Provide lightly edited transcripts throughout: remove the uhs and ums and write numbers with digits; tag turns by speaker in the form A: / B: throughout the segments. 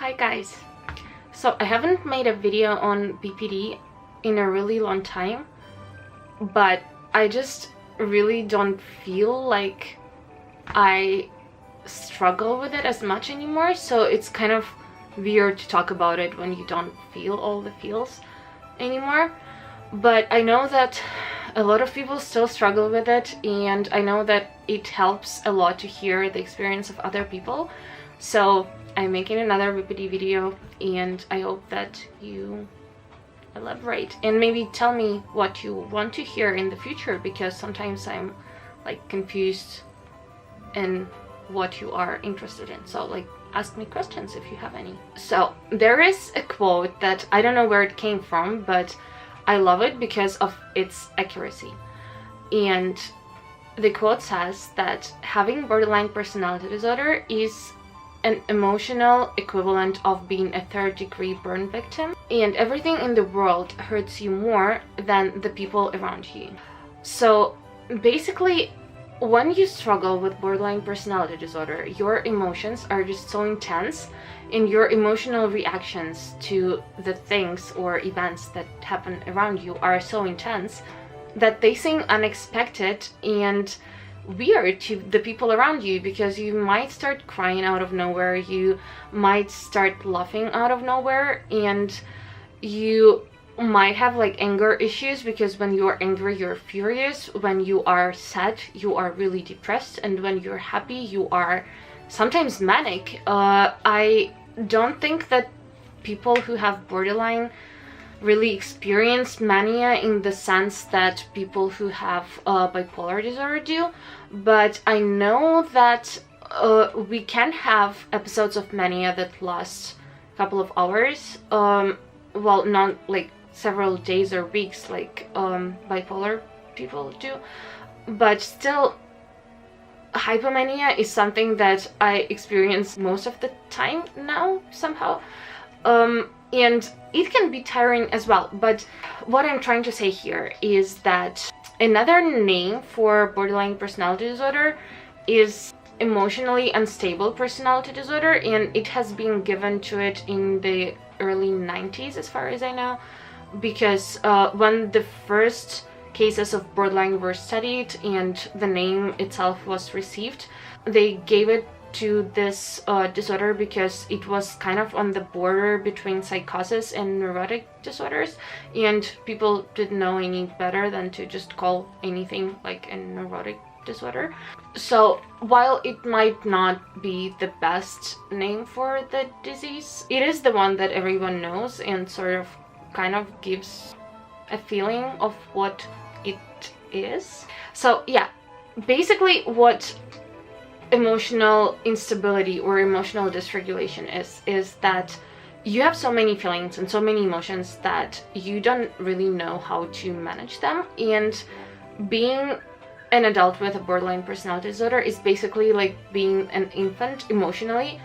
A: Hi guys. So I haven't made a video on BPD in a really long time, but I just really don't feel like I struggle with it as much anymore, so it's kind of weird to talk about it when you don't feel all the feels anymore. But I know that a lot of people still struggle with it, and I know that it helps a lot to hear the experience of other people. So I'm making another BPD video, and I hope that you elaborate and maybe tell me what you want to hear in the future, because sometimes I'm like confused in what you are interested in. So like, ask me questions if you have any. So there is a quote that I don't know where it came from, but I love it because of its accuracy. And the quote says that having borderline personality disorder is an emotional equivalent of being a third-degree burn victim, and everything in the world hurts you more than the people around you. So basically, when you struggle with borderline personality disorder, your emotions are just so intense, and your emotional reactions to the things or events that happen around you are so intense that they seem unexpected and weird to the people around you, because you might start crying out of nowhere, you might start laughing out of nowhere, and you might have like anger issues, because when you are angry you're furious, when you are sad you are really depressed, and when you're happy you are sometimes manic. I don't think that people who have borderline really experience mania in the sense that people who have bipolar disorder do, but I know that we can have episodes of mania that last a couple of hours, well, not like several days or weeks like bipolar people do, but still hypomania is something that I experience most of the time now somehow, and it can be tiring as well. But what I'm trying to say here is that another name for borderline personality disorder is emotionally unstable personality disorder, and it has been given to it in the early 90s as far as I know, because when the first cases of borderline were studied and the name itself was received, they gave it to this disorder because it was kind of on the border between psychosis and neurotic disorders, and people didn't know any better than to just call anything like a neurotic disorder. So while it might not be the best name for the disease, it is the one that everyone knows and sort of kind of gives a feeling of what it is. So yeah, basically what emotional instability or emotional dysregulation is that you have so many feelings and so many emotions that you don't really know how to manage them. And being an adult with a borderline personality disorder is basically like being an infant emotionally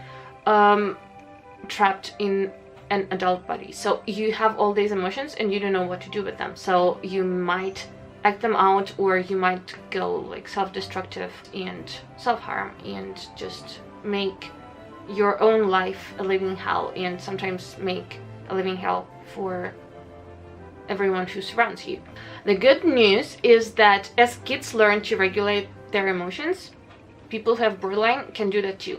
A: trapped in an adult body. So you have all these emotions and you don't know what to do with them, so you might act them out, or you might go like self-destructive and self-harm and just make your own life a living hell, and sometimes make a living hell for everyone who surrounds you. The good news is that as kids learn to regulate their emotions, people who have borderline can do that too.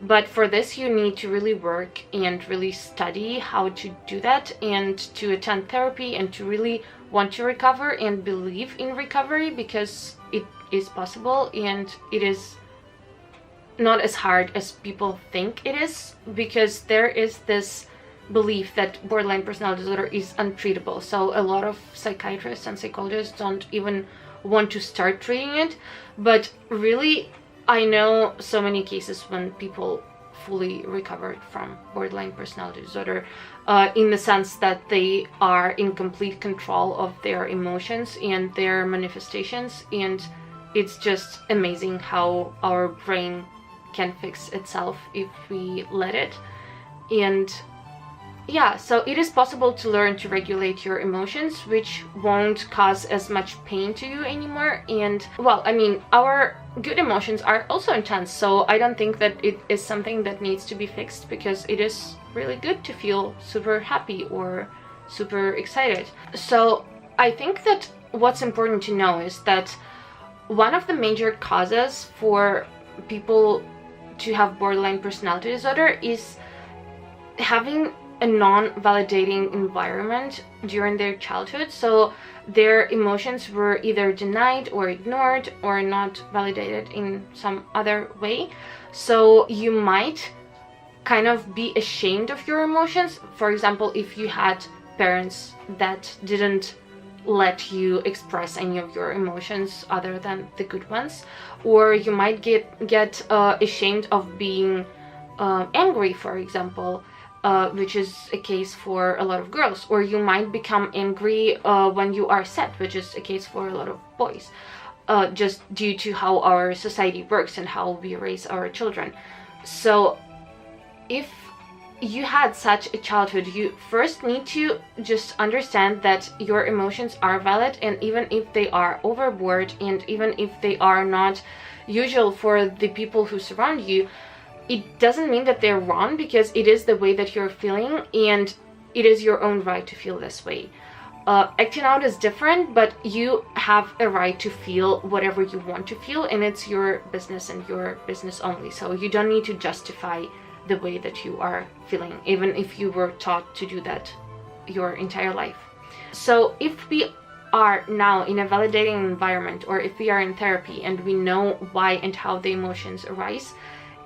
A: But for this you need to really work and really study how to do that, and to attend therapy, and to really want to recover and believe in recovery, because it is possible and it is not as hard as people think it is, because there is this belief that borderline personality disorder is untreatable. So a lot of psychiatrists and psychologists don't even want to start treating it, but really I know so many cases when people fully recovered from borderline personality disorder, in the sense that they are in complete control of their emotions and their manifestations, and it's just amazing how our brain can fix itself if we let it. And yeah, so it is possible to learn to regulate your emotions, which won't cause as much pain to you anymore. And well, I mean, our good emotions are also intense, so I don't think that it is something that needs to be fixed, because it is really good to feel super happy or super excited. So I think that what's important to know is that one of the major causes for people to have borderline personality disorder is having a non-validating environment during their childhood. So their emotions were either denied or ignored or not validated in some other way. So you might kind of be ashamed of your emotions. For example, if you had parents that didn't let you express any of your emotions other than the good ones, or you might get ashamed of being angry, for example, which is a case for a lot of girls, or you might become angry when you are sad, which is a case for a lot of boys, just due to how our society works and how we raise our children. So if you had such a childhood, you first need to just understand that your emotions are valid, and even if they are overboard, and even if they are not usual for the people who surround you, it doesn't mean that they're wrong, because it is the way that you're feeling, and it is your own right to feel this way. Acting out is different, but you have a right to feel whatever you want to feel, and it's your business and your business only. So you don't need to justify the way that you are feeling, even if you were taught to do that your entire life. So if we are now in a validating environment, or if we are in therapy and we know why and how the emotions arise,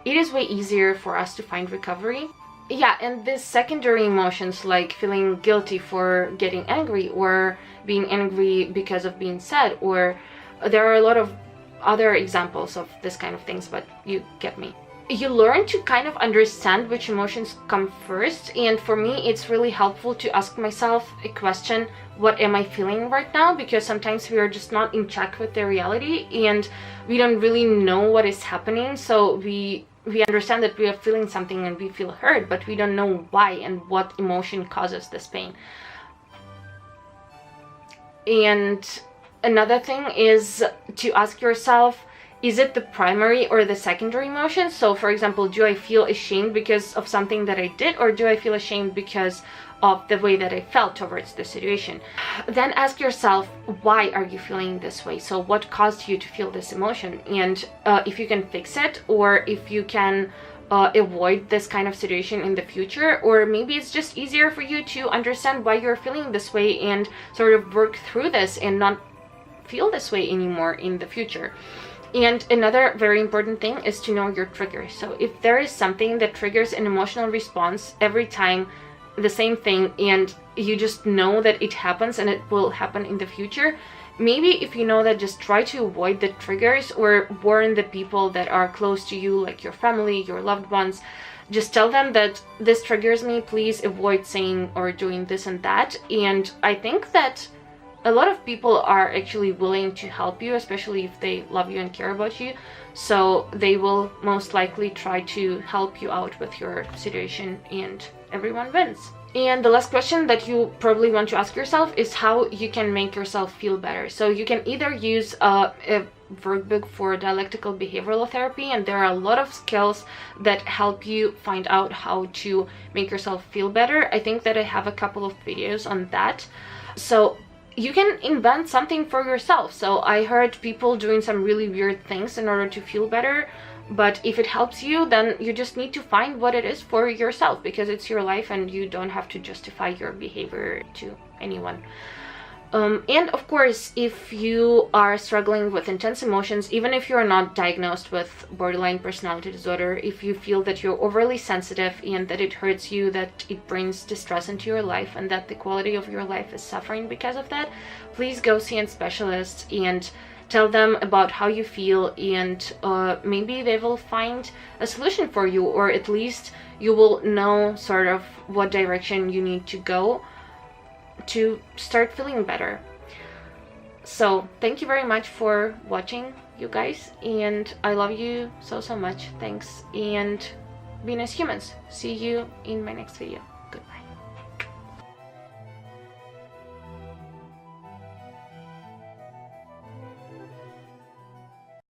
A: it is way easier for us to find recovery. Yeah, and the secondary emotions, like feeling guilty for getting angry, or being angry because of being sad, or there are a lot of other examples of this kind of things, but you get me. You learn to kind of understand which emotions come first, and for me it's really helpful to ask myself a question: what am I feeling right now? Because sometimes we are just not in check with the reality, and we don't really know what is happening. So we understand that we are feeling something and we feel hurt, but we don't know why and what emotion causes this pain. And another thing is to ask yourself, is it the primary or the secondary emotion? So for example, do I feel ashamed because of something that I did, or do I feel ashamed because of the way that I felt towards the situation? Then ask yourself, why are you feeling this way? So what caused you to feel this emotion? And if you can fix it, or if you can avoid this kind of situation in the future, or maybe it's just easier for you to understand why you're feeling this way and sort of work through this and not feel this way anymore in the future. And another very important thing is to know your triggers. So if there is something that triggers an emotional response every time, the same thing, and you just know that it happens and it will happen in the future, maybe if you know that, just try to avoid the triggers, or warn the people that are close to you, like your family, your loved ones. Just tell them that this triggers me, please avoid saying or doing this and that. And I think that a lot of people are actually willing to help you, especially if they love you and care about you. So they will most likely try to help you out with your situation, and everyone wins. And the last question that you probably want to ask yourself is how you can make yourself feel better. So you can either use a workbook for dialectical behavioral therapy, and there are a lot of skills that help you find out how to make yourself feel better. I think that I have a couple of videos on that. So you can invent something for yourself. So I heard people doing some really weird things in order to feel better, but if it helps you, then you just need to find what it is for yourself, because it's your life and you don't have to justify your behavior to anyone. And of course, if you are struggling with intense emotions, even if you're not diagnosed with borderline personality disorder, if you feel that you're overly sensitive and that it hurts you, that it brings distress into your life, and that the quality of your life is suffering because of that, please go see a specialist and tell them about how you feel, and maybe they will find a solution for you, or at least you will know sort of what direction you need to go to start feeling better. So thank you very much for watching, you guys, and I love you so much. Thanks, and be nice humans. See you in my next video.